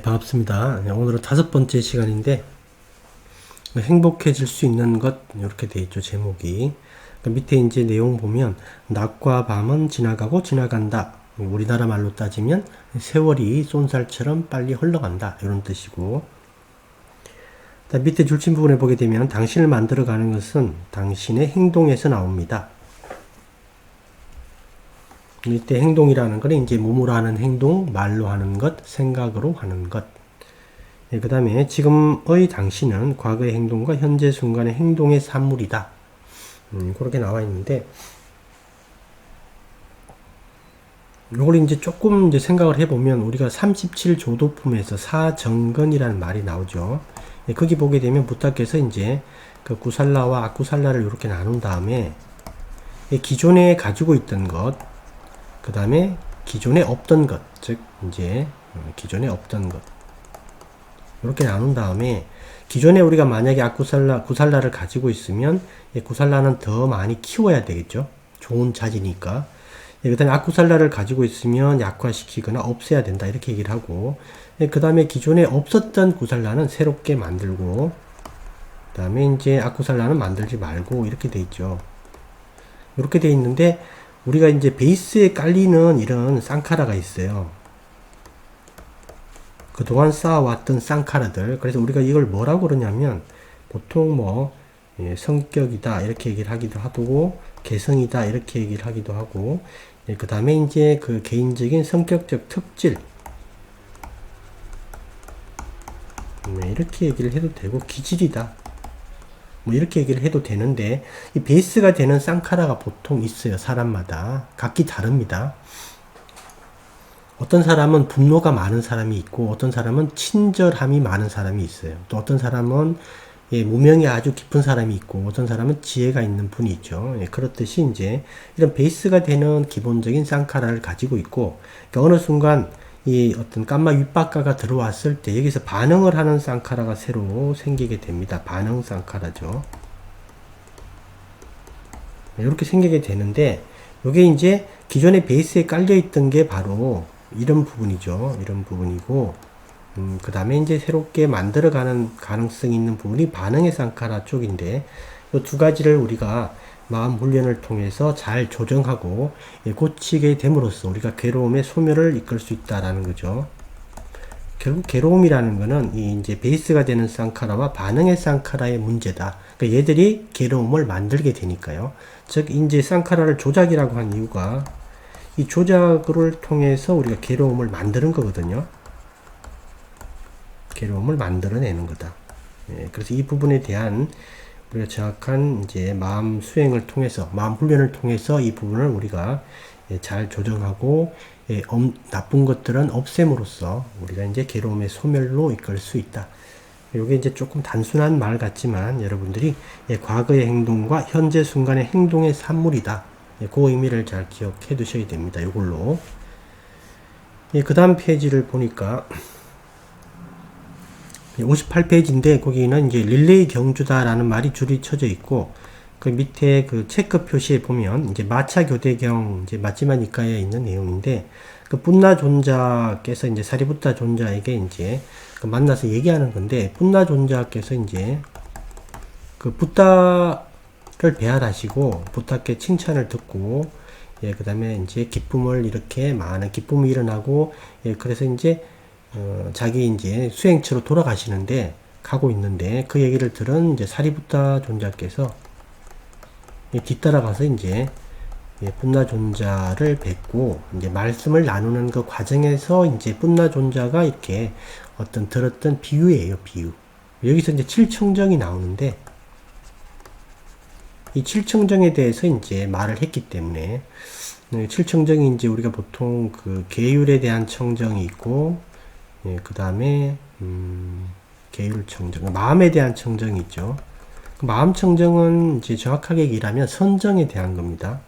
네, 반갑습니다. 네, 오늘은 5번째 시간인데, 행복해질 수 있는 것, 이렇게 돼 있죠, 제목이. 밑에 이제 내용 보면, 낮과 밤은 지나가고 지나간다. 우리나라 말로 따지면, 세월이 쏜살처럼 빨리 흘러간다. 이런 뜻이고. 밑에 줄친 부분에 보게 되면, 당신을 만들어가는 것은 당신의 행동에서 나옵니다. 이때 행동이라는 것은 이제 몸으로 하는 행동, 말로 하는 것, 생각으로 하는 것. 네, 그 다음에 지금의 당신은 과거의 행동과 현재 순간의 행동의 산물이다. 그렇게 나와 있는데, 요걸 이제 조금 이제 생각을 해보면 우리가 37조도품에서 사정건이라는 말이 나오죠. 네, 거기 보게 되면 부탁께서 이제 그 구살라와 악구살라를 이렇게 나눈 다음에 기존에 가지고 있던 것, 그 다음에 기존에 없던 것, 즉 이제 기존에 없던 것 이렇게 나눈 다음에 기존에 우리가 만약에 구살라를 가지고 있으면 구살라는 더 많이 키워야 되겠죠. 좋은 자질이니까. 그 다음에 악구살라를 가지고 있으면 약화시키거나 없애야 된다 이렇게 얘기를 하고, 그 다음에 기존에 없었던 구살라는 새롭게 만들고, 그 다음에 이제 악구살라는 만들지 말고 이렇게 돼 있죠. 이렇게 돼 있는데 우리가 이제 베이스에 깔리는 이런 쌍카라가 있어요. 그동안 쌓아왔던 쌍카라들. 그래서 우리가 이걸 뭐라고 그러냐면 보통 뭐 성격이다 이렇게 얘기를 하기도 하고, 개성이다 이렇게 얘기를 하기도 하고, 그 다음에 이제 그 개인적인 성격적 특질 이렇게 얘기를 해도 되고, 기질이다 뭐 이렇게 얘기를 해도 되는데, 이 베이스가 되는 쌍카라가 보통 있어요. 사람마다 각기 다릅니다. 어떤 사람은 분노가 많은 사람이 있고, 어떤 사람은 친절함이 많은 사람이 있어요. 또 어떤 사람은 무명이 아주 깊은 사람이 있고, 어떤 사람은 지혜가 있는 분이 있죠. 그렇듯이 이제 이런 베이스가 되는 기본적인 쌍카라를 가지고 있고, 그러니까 어느 순간 이 어떤 감마 윗바가가 들어왔을 때 여기서 반응을 하는 쌍카라가 새로 생기게 됩니다. 반응 쌍카라죠. 이렇게 생기게 되는데, 이게 이제 기존의 베이스에 깔려 있던 게 바로 이런 부분이죠. 이런 부분이고, 그 다음에 이제 새롭게 만들어가는 가능성이 있는 부분이 반응의 쌍카라 쪽인데, 이 두 가지를 우리가 마음 훈련을 통해서 잘 조정하고 고치게 됨으로써 우리가 괴로움의 소멸을 이끌 수 있다라는 거죠. 결국 괴로움이라는 거는 이제 베이스가 되는 쌍카라와 반응의 쌍카라의 문제다. 그러니까 얘들이 괴로움을 만들게 되니까요. 즉 이제 쌍카라를 조작이라고 한 이유가 이 조작을 통해서 우리가 괴로움을 만드는 거거든요. 괴로움을 만들어내는 거다. 그래서 이 부분에 대한 우리가 정확한 이제 마음 수행을 통해서, 마음 훈련을 통해서 이 부분을 우리가 잘 조정하고 나쁜 것들은 없앰으로써 우리가 이제 괴로움의 소멸로 이끌 수 있다. 이게 이제 조금 단순한 말 같지만 여러분들이 과거의 행동과 현재 순간의 행동의 산물이다. 그 의미를 잘 기억해 두셔야 됩니다. 이걸로. 그 다음 페이지를 보니까 58페이지인데 거기는 이제 릴레이 경주다라는 말이 줄이 쳐져 있고, 그 밑에 그 체크 표시에 보면 이제 마차 교대경 이제 마지막 니까에 있는 내용인데, 그 뿐나 존자께서 이제 사리부타 존자에게 이제 그 만나서 얘기하는 건데, 뿐나 존자께서 이제 그 부타를 배알하시고 부타께 칭찬을 듣고, 그 다음에 이제 기쁨을 이렇게 많은 기쁨이 일어나고, 그래서 이제 자기 이제 수행처로 돌아가시는데, 가고 있는데, 그 얘기를 들은 이제 사리부타 존자께서 뒤따라가서 이제 뿐나 존자를 뵙고 이제 말씀을 나누는 그 과정에서 이제 뿐나 존자가 이렇게 어떤 들었던 비유예요, 비유. 여기서 이제 칠청정이 나오는데, 이 칠청정에 대해서 이제 말을 했기 때문에, 칠청정이 이제 우리가 보통 그 계율에 대한 청정이 있고, 그 다음에 계율 청정, 마음에 대한 청정이 있죠. 그 마음 청정은 이제 정확하게 얘기하면 선정에 대한 겁니다.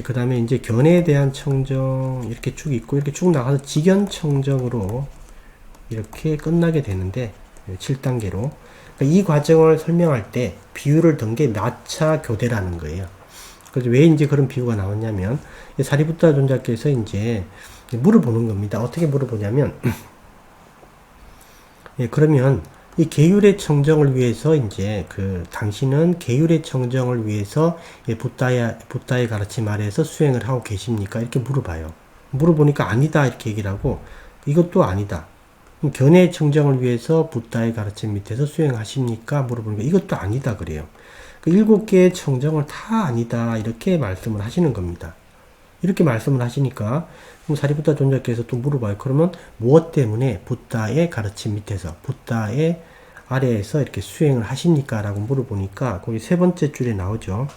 그 다음에 이제 견해에 대한 청정 이렇게 쭉 있고, 이렇게 쭉 나가서 직견 청정으로 이렇게 끝나게 되는데, 7단계로. 그러니까 이 과정을 설명할 때 비유를 든 게 마차 교대라는 거예요. 그래서 왜 이제 그런 비유가 나왔냐면, 사리부타 존자께서 이제 물어보는 겁니다. 어떻게 물어보냐면, 예, 그러면 이 계율의 청정을 위해서 이제 당신은 계율의 청정을 위해서 붓다의 가르침 아래에서 수행을 하고 계십니까? 이렇게 물어봐요. 물어보니까 아니다 이렇게 얘기를 하고 이것도 아니다. 견해의 청정을 위해서 붓다의 가르침 밑에서 수행하십니까? 물어보니까 이것도 아니다 그래요. 그 7개의 청정을 다 아니다 이렇게 말씀을 하시는 겁니다. 이렇게 말씀을 하시니까 사리부타 존자께서 또 물어봐요. 그러면 무엇 때문에 붓다의 가르침 밑에서 붓다의 아래에서 이렇게 수행을 하십니까? 라고 물어보니까 거기 세 번째 줄에 나오죠.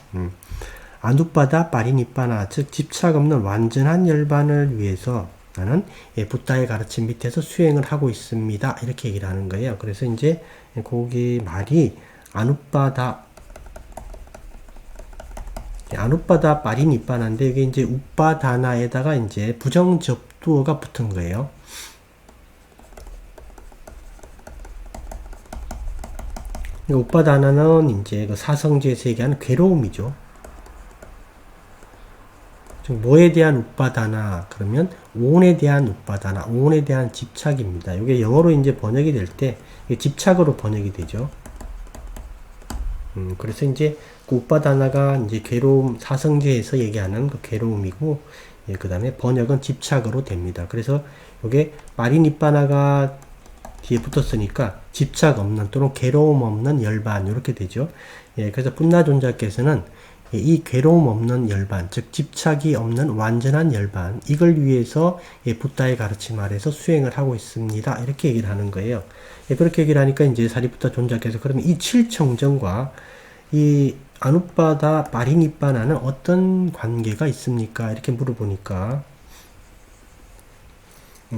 아누빠다 빠리니빠나 즉 집착 없는 완전한 열반을 위해서 나는 붓다의 가르침 밑에서 수행을 하고 있습니다. 이렇게 얘기를 하는 거예요. 그래서 이제 거기 말이 아누빠다 빠리니빠나인데 이게 이제 우빠다나에다가 이제 부정 접두어가 붙은 거예요. 우빠다나는 이제 그 사성제에서 얘기하는 괴로움이죠. 뭐에 대한 우빠다나 그러면 오온에 대한 우빠다나 오온에 대한 집착입니다. 이게 영어로 이제 번역이 될 때 집착으로 번역이 되죠. 그래서 이제 그 우빠다나가 이제 괴로움 사성제에서 얘기하는 그 괴로움이고 예, 그 다음에 번역은 집착으로 됩니다. 그래서 이게 마리니빠나가 뒤에 붙었으니까 집착 없는 또는 괴로움 없는 열반 이렇게 되죠. 예, 그래서 붓나존자께서는 이 괴로움 없는 열반, 즉 집착이 없는 완전한 열반 이걸 위해서 붓다의 가르침 아래서 수행을 하고 있습니다. 이렇게 얘기를 하는 거예요. 예, 그렇게 얘기를 하니까 이제 사리부타 존자께서 그러면 이 7청정과 이 아누빠다 빠리니빠나는 어떤 관계가 있습니까? 이렇게 물어보니까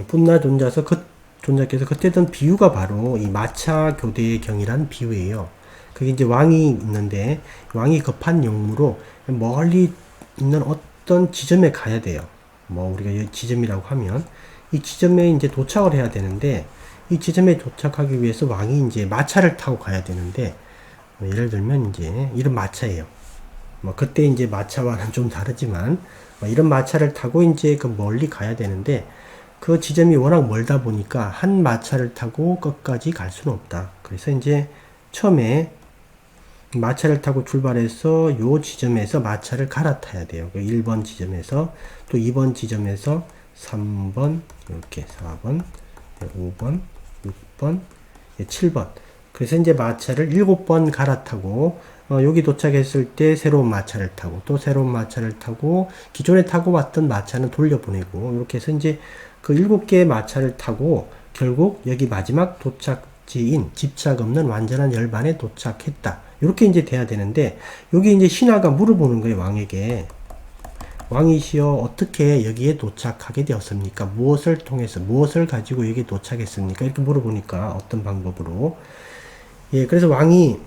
붓나 존자께서 그때 든 비유가 바로 이 마차 교대의 경이라는 비유예요. 그게 이제 왕이 있는데 왕이 급한 용무로 멀리 있는 어떤 지점에 가야 돼요. 뭐 우리가 지점이라고 하면 이 지점에 이제 도착을 해야 되는데 이 지점에 도착하기 위해서 왕이 이제 마차를 타고 가야 되는데 예를 들면 이제 이런 마차예요. 뭐 그때 이제 마차와는 좀 다르지만 이런 마차를 타고 이제 그 멀리 가야 되는데 그 지점이 워낙 멀다 보니까 한 마차를 타고 끝까지 갈 수는 없다. 그래서 이제 처음에 마차를 타고 출발해서 요 지점에서 마차를 갈아타야 돼요. 1번 지점에서 또 2번 지점에서 3번 이렇게 4번 5번 6번 7번 그래서 이제 마차를 7번 갈아타고 여기 도착했을 때 새로운 마차를 타고 또 새로운 마차를 타고 기존에 타고 왔던 마차는 돌려보내고 이렇게 해서 이제 그 7개의 마차를 타고 결국 여기 마지막 도착지인 집착 없는 완전한 열반에 도착했다. 이렇게 이제 돼야 되는데 여기 이제 신하가 물어보는 거예요. 왕에게 왕이시여 어떻게 여기에 도착하게 되었습니까? 무엇을 통해서 무엇을 가지고 여기 도착했습니까? 이렇게 물어보니까 어떤 방법으로 예 그래서 왕이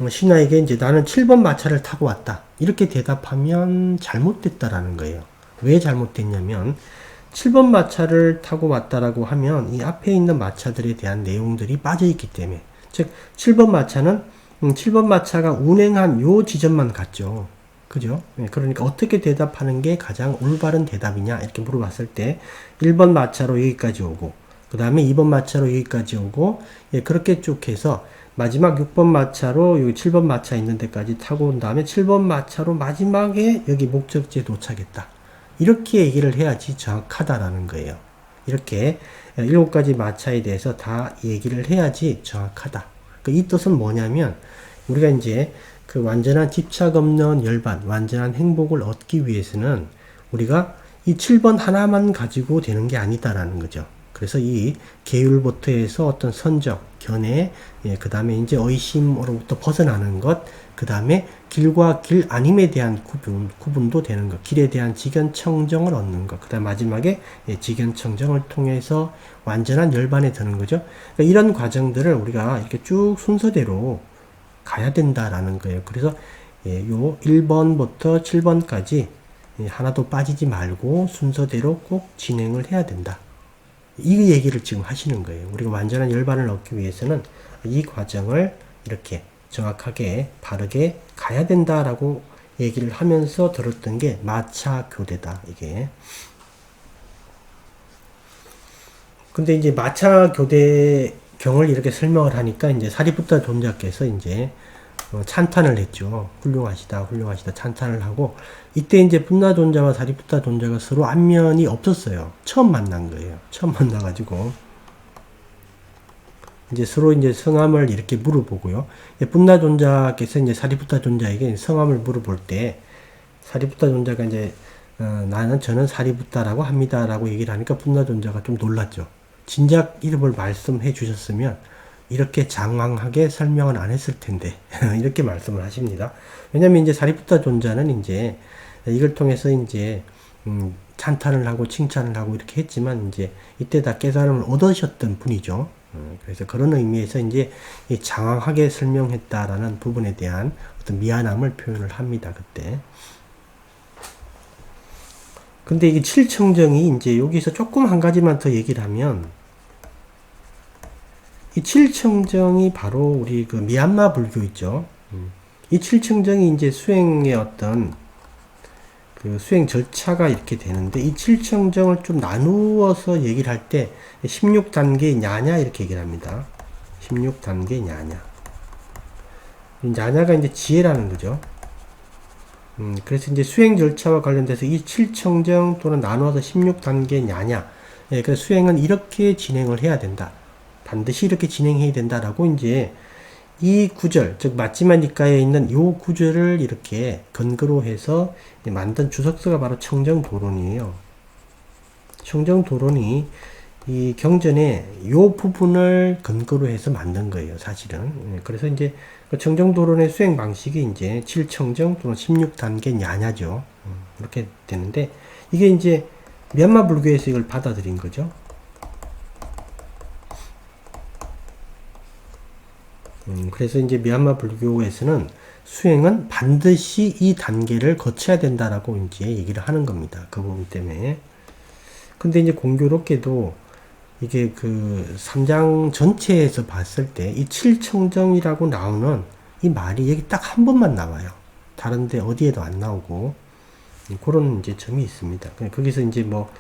신하에게 이제 나는 7번 마차를 타고 왔다. 이렇게 대답하면 잘못됐다라는 거예요. 왜 잘못됐냐면 7번 마차를 타고 왔다라고 하면 이 앞에 있는 마차들에 대한 내용들이 빠져있기 때문에 즉 7번 마차는 7번 마차가 운행한 요 지점만 갔죠. 그죠? 네, 그러니까 어떻게 대답하는 게 가장 올바른 대답이냐 이렇게 물어봤을 때 1번 마차로 여기까지 오고 그 다음에 2번 마차로 여기까지 오고 예, 그렇게 쭉 해서 마지막 6번 마차로 여기 7번 마차 있는 데까지 타고 온 다음에 7번 마차로 마지막에 여기 목적지에 도착했다. 이렇게 얘기를 해야지 정확하다라는 거예요. 이렇게 7가지 마차에 대해서 다 얘기를 해야지 정확하다. 이 뜻은 뭐냐면 우리가 이제 그 완전한 집착 없는 열반, 완전한 행복을 얻기 위해서는 우리가 이 7번 하나만 가지고 되는 게 아니다라는 거죠. 그래서 이 계율부터해서 어떤 선적, 견해, 예, 그 다음에 이제 의심으로부터 벗어나는 것, 그 다음에 길과 길 아님에 대한 구분도 되는 것, 길에 대한 직견청정을 얻는 것, 그 다음 마지막에 예, 직견청정을 통해서 완전한 열반에 드는 거죠. 그러니까 이런 과정들을 우리가 이렇게 쭉 순서대로 가야 된다라는 거예요. 그래서 예, 요 1번부터 7번까지 예, 하나도 빠지지 말고 순서대로 꼭 진행을 해야 된다. 이 얘기를 지금 하시는 거예요. 우리가 완전한 열반을 얻기 위해서는 이 과정을 이렇게 정확하게 바르게 가야 된다라고 얘기를 하면서 들었던 게 마차교대다, 이게. 근데 이제 마차교대경을 이렇게 설명을 하니까 이제 사리푸타 존자께서 이제 찬탄을 했죠. 훌륭하시다, 훌륭하시다 찬탄을 하고, 이때 이제 분나 존자와 사리푸타 존자가 서로 안면이 없었어요. 처음 만난 거예요. 처음 만나가지고 이제 서로 이제 성함을 이렇게 물어보고요. 분나 존자께서 이제 사리푸타 존자에게 성함을 물어볼 때, 사리푸타 존자가 이제 저는 사리푸타라고 합니다라고 얘기를 하니까 분나 존자가 좀 놀랐죠. 진작 이름을 말씀해 주셨으면 이렇게 장황하게 설명은 안 했을 텐데 이렇게 말씀을 하십니다. 왜냐면 이제 사리푸타 존자는 이제 이걸 통해서 이제 찬탄을 하고 칭찬을 하고 이렇게 했지만 이제 이때 다 깨달음을 얻으셨던 분이죠. 그래서 그런 의미에서 이제 장황하게 설명했다라는 부분에 대한 어떤 미안함을 표현을 합니다. 그때. 근데 이게 칠청정이 이제 여기서 조금 한 가지만 더 얘기를 하면, 이 칠청정이 바로 우리 그 미얀마 불교 있죠. 이 칠청정이 이제 수행의 어떤 그 수행 절차가 이렇게 되는데, 이 칠청정을 좀 나누어서 얘기를 할 때 16단계 냐냐 이렇게 얘기를 합니다. 16단계 냐냐. 냐냐가 이제 지혜라는 거죠. 그래서 이제 수행 절차와 관련돼서 이 7청정 또는 나누어서 16단계 냐냐. 예, 그래서 수행은 이렇게 진행을 해야 된다. 반드시 이렇게 진행해야 된다라고 이제 이 구절, 즉 마지막 니까에 있는 요 구절을 이렇게 근거로 해서 만든 주석서가 바로 청정도론이에요. 청정도론이 이 경전의 요 부분을 근거로 해서 만든 거예요, 사실은. 그래서 이제 그 청정도론의 수행 방식이 이제 7청정 또는 16단계 냐냐죠. 이렇게 되는데, 이게 이제 미얀마 불교에서 이걸 받아들인 거죠. 그래서 이제 미얀마 불교에서는 수행은 반드시 이 단계를 거쳐야 된다라고 이제 얘기를 하는 겁니다. 그 부분 때문에. 근데 이제 공교롭게도 이게 그 3장 전체에서 봤을 때 이 7청정이라고 나오는 이 말이 여기 딱 한 번만 나와요. 다른데 어디에도 안 나오고, 그런 이제 점이 있습니다. 거기서 이제 뭐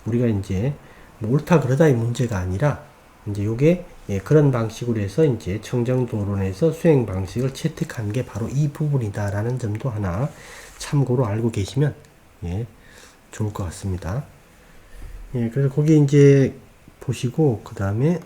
우리가 이제 뭐 옳다 그러다의 문제가 아니라 이제 요게 그런 방식으로 해서 이제 청정도론에서 수행 방식을 채택한 게 바로 이 부분이다라는 점도 하나 참고로 알고 계시면 좋을 것 같습니다. 그래서 거기 이제 보시고 그 다음에